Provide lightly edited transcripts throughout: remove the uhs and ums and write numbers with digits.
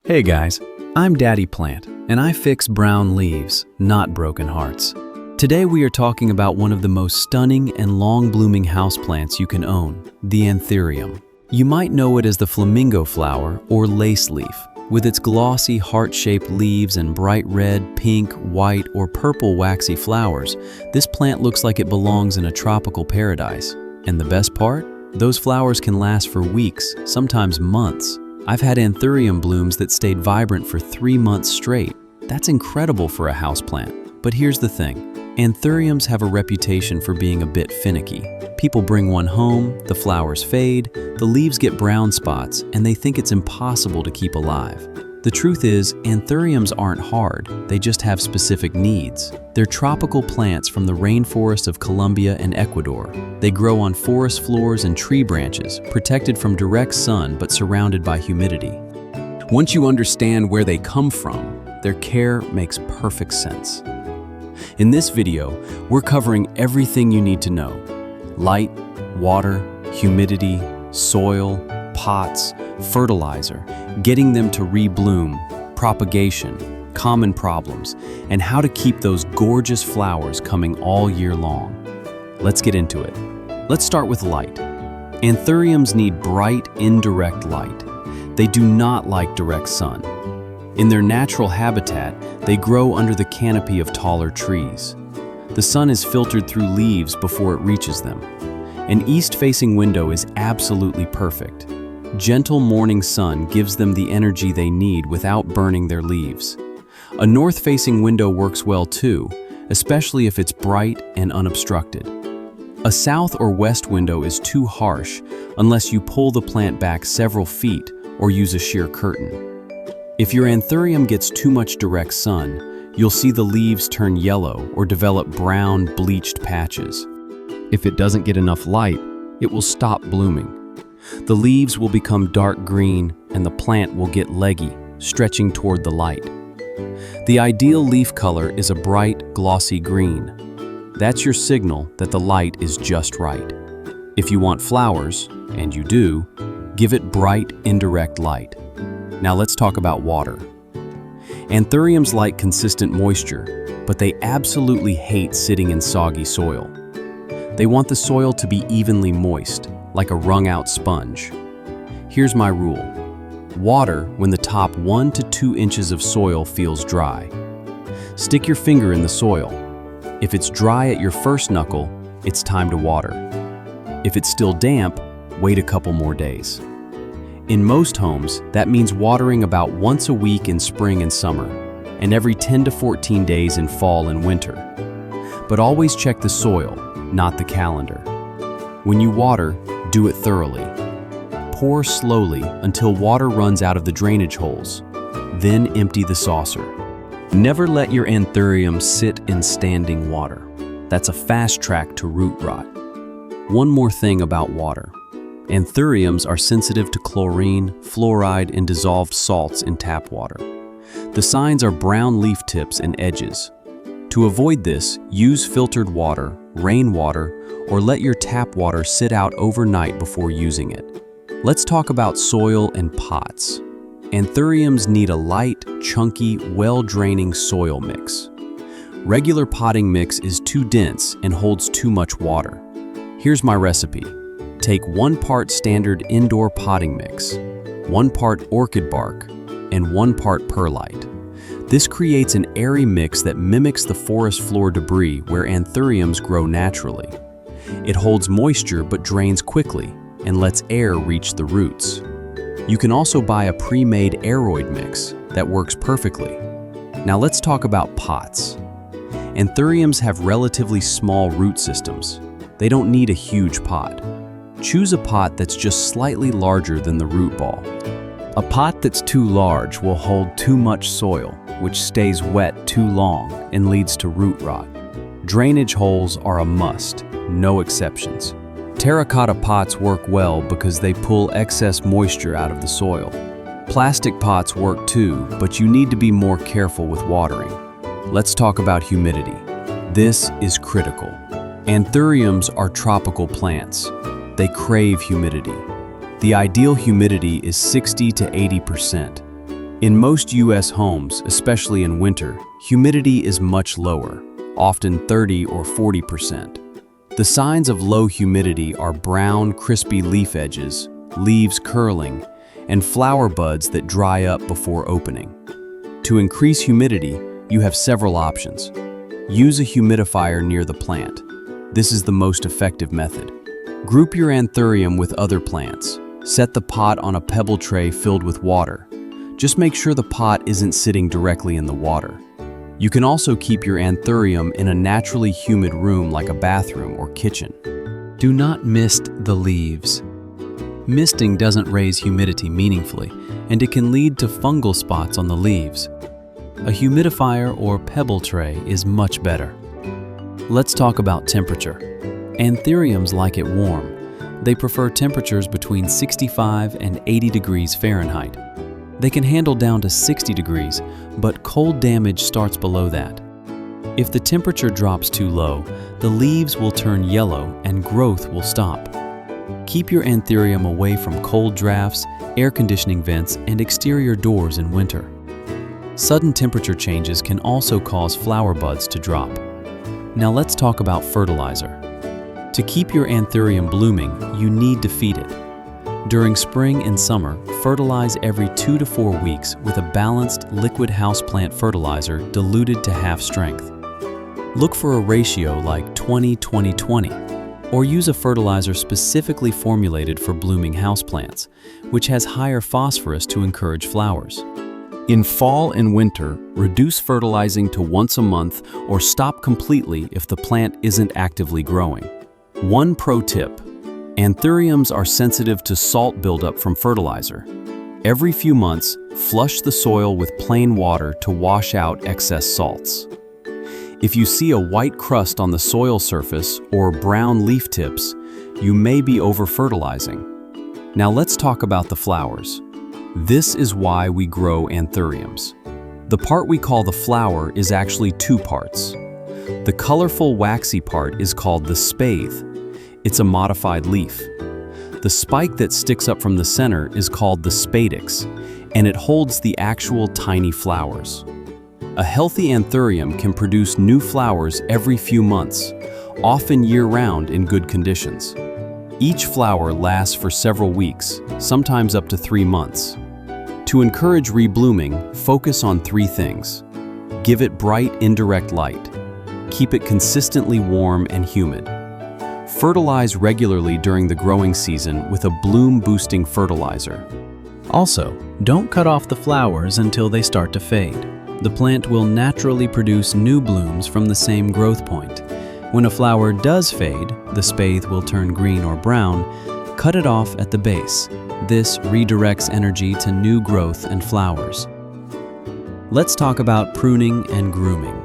Hey guys, I'm Daddy Plant, and I fix brown leaves, not broken hearts. Today we are talking about one of the most stunning and long-blooming houseplants you can own, the Anthurium. You might know it as the Flamingo Flower or lace leaf. With its glossy, heart-shaped leaves and bright red, pink, white, or purple waxy flowers, this plant looks like it belongs in a tropical paradise. And the best part? Those flowers can last for weeks, sometimes months. I've had Anthurium blooms that stayed vibrant for 3 months straight. That's incredible for a houseplant. But here's the thing. Anthuriums have a reputation for being a bit finicky. People bring one home, the flowers fade, the leaves get brown spots, and they think it's impossible to keep alive. The truth is, Anthuriums aren't hard, they just have specific needs. They're tropical plants from the rainforest of Colombia and Ecuador. They grow on forest floors and tree branches, protected from direct sun but surrounded by humidity. Once you understand where they come from, their care makes perfect sense. In this video, we're covering everything you need to know: light, water, humidity, soil, pots, fertilizer, getting them to rebloom, propagation, common problems, and how to keep those gorgeous flowers coming all year long. Let's get into it. Let's start with light. Anthuriums need bright, indirect light. They do not like direct sun. In their natural habitat, they grow under the canopy of taller trees. The sun is filtered through leaves before it reaches them. An east-facing window is absolutely perfect. Gentle morning sun gives them the energy they need without burning their leaves. A north-facing window works well too, especially if it's bright and unobstructed. A south or west window is too harsh unless you pull the plant back several feet or use a sheer curtain. If your Anthurium gets too much direct sun, you'll see the leaves turn yellow or develop brown, bleached patches. If it doesn't get enough light, it will stop blooming. The leaves will become dark green and the plant will get leggy, stretching toward the light. The ideal leaf color is a bright, glossy green. That's your signal that the light is just right. If you want flowers, and you do, give it bright, indirect light. Now let's talk about water. Anthuriums like consistent moisture, but they absolutely hate sitting in soggy soil. They want the soil to be evenly moist, like a wrung-out sponge. Here's my rule. Water when the top 1 to 2 inches of soil feels dry. Stick your finger in the soil. If it's dry at your first knuckle, it's time to water. If it's still damp, wait a couple more days. In most homes, that means watering about once a week in spring and summer, and every 10 to 14 days in fall and winter. But always check the soil, not the calendar. When you water, do it thoroughly. Pour slowly until water runs out of the drainage holes. Then empty the saucer. Never let your Anthurium sit in standing water. That's a fast track to root rot. One more thing about water. Anthuriums are sensitive to chlorine, fluoride, and dissolved salts in tap water. The signs are brown leaf tips and edges. To avoid this, use filtered water, rainwater, or let your tap water sit out overnight before using it. Let's talk about soil and pots. Anthuriums need a light, chunky, well-draining soil mix. Regular potting mix is too dense and holds too much water. Here's my recipe. Take 1 part standard indoor potting mix, 1 part orchid bark, and 1 part perlite. This creates an airy mix that mimics the forest floor debris where Anthuriums grow naturally. It holds moisture but drains quickly and lets air reach the roots. You can also buy a pre-made aroid mix that works perfectly. Now let's talk about pots. Anthuriums have relatively small root systems. They don't need a huge pot. Choose a pot that's just slightly larger than the root ball. A pot that's too large will hold too much soil, which stays wet too long and leads to root rot. Drainage holes are a must, no exceptions. Terracotta pots work well because they pull excess moisture out of the soil. Plastic pots work too, but you need to be more careful with watering. Let's talk about humidity. This is critical. Anthuriums are tropical plants. They crave humidity. The ideal humidity is 60 to 80%. In most U.S. homes, especially in winter, humidity is much lower, often 30 or 40%. The signs of low humidity are brown, crispy leaf edges, leaves curling, and flower buds that dry up before opening. To increase humidity, you have several options. Use a humidifier near the plant. This is the most effective method. Group your Anthurium with other plants. Set the pot on a pebble tray filled with water. Just make sure the pot isn't sitting directly in the water. You can also keep your Anthurium in a naturally humid room like a bathroom or kitchen. Do not mist the leaves. Misting doesn't raise humidity meaningfully, and it can lead to fungal spots on the leaves. A humidifier or pebble tray is much better. Let's talk about temperature. Anthuriums like it warm. They prefer temperatures between 65 and 80 degrees Fahrenheit. They can handle down to 60 degrees, but cold damage starts below that. If the temperature drops too low, the leaves will turn yellow and growth will stop. Keep your Anthurium away from cold drafts, air conditioning vents, and exterior doors in winter. Sudden temperature changes can also cause flower buds to drop. Now let's talk about fertilizer. To keep your Anthurium blooming, you need to feed it. During spring and summer, fertilize every 2 to 4 weeks with a balanced liquid houseplant fertilizer diluted to half strength. Look for a ratio like 20-20-20, or use a fertilizer specifically formulated for blooming houseplants, which has higher phosphorus to encourage flowers. In fall and winter, reduce fertilizing to once a month or stop completely if the plant isn't actively growing. One pro tip: Anthuriums are sensitive to salt buildup from fertilizer. Every few months, flush the soil with plain water to wash out excess salts. If you see a white crust on the soil surface or brown leaf tips, you may be over-fertilizing. Now let's talk about the flowers. This is why we grow Anthuriums. The part we call the flower is actually two parts. The colorful waxy part is called the spathe. It's a modified leaf. The spike that sticks up from the center is called the spadix, and it holds the actual tiny flowers. A healthy Anthurium can produce new flowers every few months, often year-round in good conditions. Each flower lasts for several weeks, sometimes up to 3 months. To encourage reblooming, focus on 3 things. Give it bright, indirect light. Keep it consistently warm and humid. Fertilize regularly during the growing season with a bloom-boosting fertilizer. Also, don't cut off the flowers until they start to fade. The plant will naturally produce new blooms from the same growth point. When a flower does fade, the spathe will turn green or brown. Cut it off at the base. This redirects energy to new growth and flowers. Let's talk about pruning and grooming.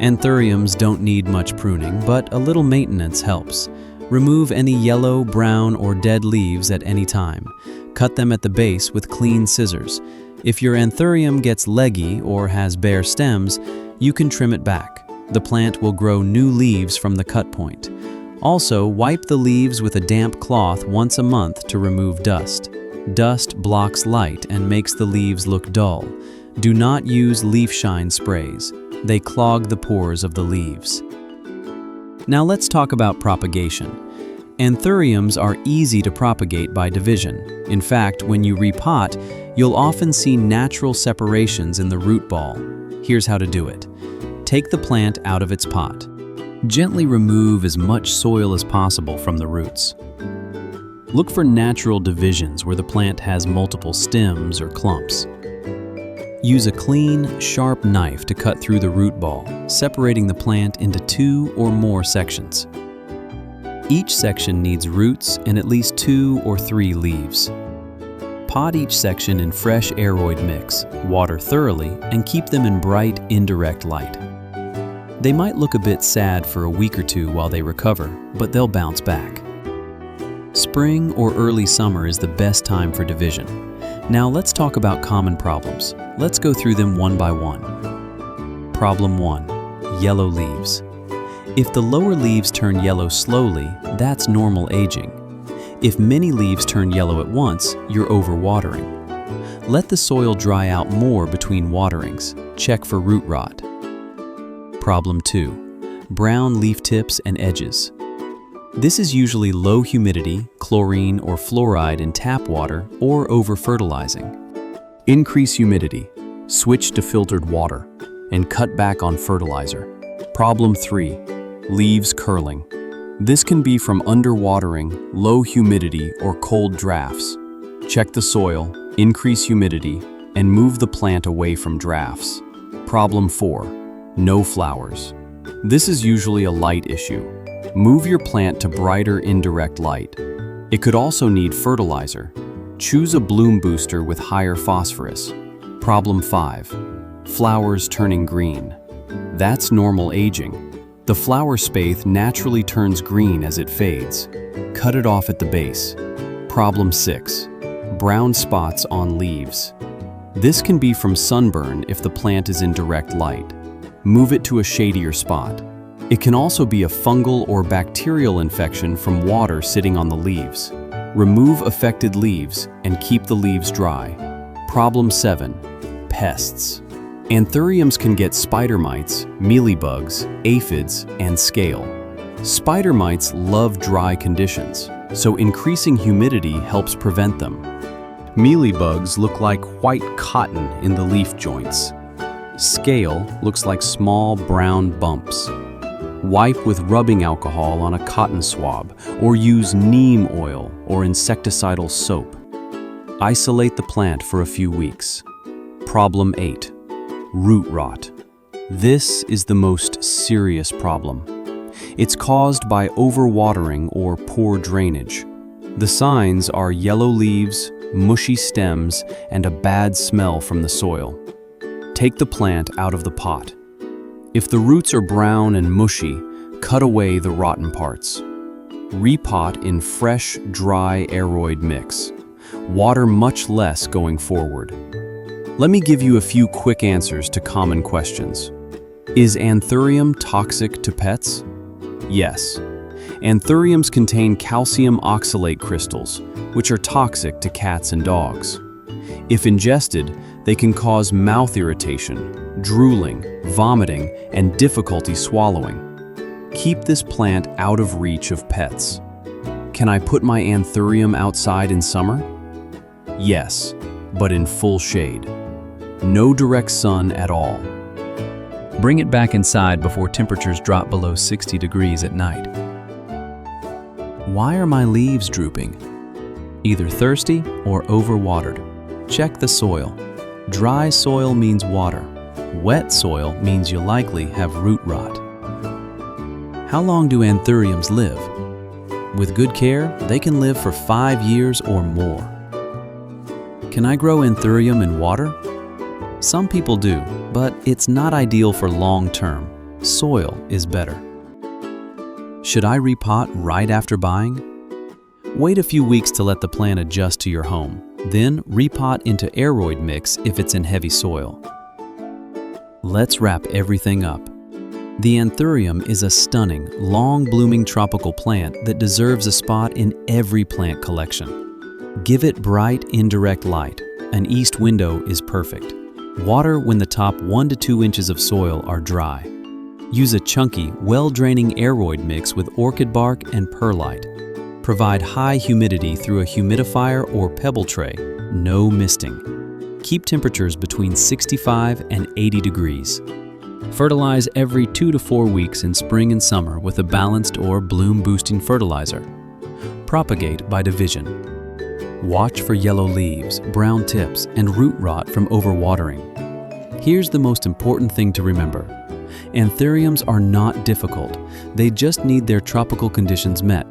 Anthuriums don't need much pruning, but a little maintenance helps. Remove any yellow, brown, or dead leaves at any time. Cut them at the base with clean scissors. If your Anthurium gets leggy or has bare stems, you can trim it back. The plant will grow new leaves from the cut point. Also, wipe the leaves with a damp cloth once a month to remove dust. Dust blocks light and makes the leaves look dull. Do not use leaf shine sprays. They clog the pores of the leaves. Now let's talk about propagation. Anthuriums are easy to propagate by division. In fact, when you repot, you'll often see natural separations in the root ball. Here's how to do it. Take the plant out of its pot. Gently remove as much soil as possible from the roots. Look for natural divisions where the plant has multiple stems or clumps. Use a clean, sharp knife to cut through the root ball, separating the plant into 2 or more sections. Each section needs roots and at least 2 or 3 leaves. Pot each section in fresh aroid mix, water thoroughly, and keep them in bright, indirect light. They might look a bit sad for a week or 2 while they recover, but they'll bounce back. Spring or early summer is the best time for division. Now let's talk about common problems. Let's go through them one by one. Problem 1. Yellow leaves. If the lower leaves turn yellow slowly, that's normal aging. If many leaves turn yellow at once, you're overwatering. Let the soil dry out more between waterings. Check for root rot. Problem 2. Brown leaf tips and edges. This is usually low humidity, chlorine or fluoride in tap water, or over-fertilizing. Increase humidity, switch to filtered water, and cut back on fertilizer. Problem 3. Leaves curling. This can be from underwatering, low humidity, or cold drafts. Check the soil, increase humidity, and move the plant away from drafts. Problem 4. No flowers. This is usually a light issue. Move your plant to brighter indirect light. It could also need fertilizer. Choose a bloom booster with higher phosphorus. Problem 5. Flowers turning green. That's normal aging. The flower spathe naturally turns green as it fades. Cut it off at the base. Problem 6. Brown spots on leaves. This can be from sunburn if the plant is in direct light. Move it to a shadier spot. It can also be a fungal or bacterial infection from water sitting on the leaves. Remove affected leaves and keep the leaves dry. Problem 7. Pests. Anthuriums can get spider mites, mealybugs, aphids, and scale. Spider mites love dry conditions, so increasing humidity helps prevent them. Mealybugs look like white cotton in the leaf joints. Scale looks like small brown bumps. Wipe with rubbing alcohol on a cotton swab, or use neem oil or insecticidal soap. Isolate the plant for a few weeks. Problem 8. Root rot. This is the most serious problem. It's caused by overwatering or poor drainage. The signs are yellow leaves, mushy stems, and a bad smell from the soil. Take the plant out of the pot. If the roots are brown and mushy, cut away the rotten parts. Repot in fresh, dry aroid mix. Water much less going forward. Let me give you a few quick answers to common questions. Is Anthurium toxic to pets? Yes. Anthuriums contain calcium oxalate crystals, which are toxic to cats and dogs. If ingested, they can cause mouth irritation, drooling, vomiting, and difficulty swallowing. Keep this plant out of reach of pets. Can I put my Anthurium outside in summer? Yes, but in full shade. No direct sun at all. Bring it back inside before temperatures drop below 60 degrees at night. Why are my leaves drooping? Either thirsty or overwatered. Check the soil. Dry soil means water. Wet soil means you likely have root rot. How long do Anthuriums live? With good care, they can live for 5 years or more. Can I grow Anthurium in water? Some people do, but it's not ideal for long term. Soil is better. Should I repot right after buying? Wait a few weeks to let the plant adjust to your home. Then repot into aroid mix if it's in heavy soil. Let's wrap everything up. The Anthurium is a stunning, long-blooming tropical plant that deserves a spot in every plant collection. Give it bright, indirect light. An east window is perfect. Water when the top 1 to 2 inches of soil are dry. Use a chunky, well-draining aroid mix with orchid bark and perlite. Provide high humidity through a humidifier or pebble tray. No misting. Keep temperatures between 65 and 80 degrees. Fertilize every 2 to 4 weeks in spring and summer with a balanced or bloom-boosting fertilizer. Propagate by division. Watch for yellow leaves, brown tips, and root rot from overwatering. Here's the most important thing to remember. Anthuriums are not difficult. They just need their tropical conditions met.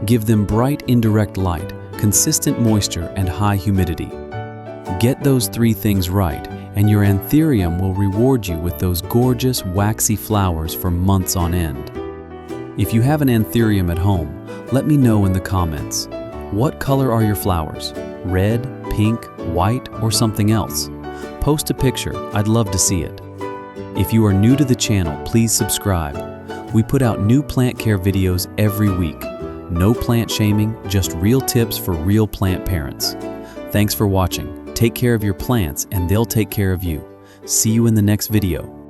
Give them bright indirect light, consistent moisture, and high humidity. Get those 3 things right, and your Anthurium will reward you with those gorgeous, waxy flowers for months on end. If you have an Anthurium at home, let me know in the comments. What color are your flowers? Red, pink, white, or something else? Post a picture. I'd love to see it. If you are new to the channel, please subscribe. We put out new plant care videos every week. No plant shaming, just real tips for real plant parents. Thanks for watching. Take care of your plants and they'll take care of you. See you in the next video.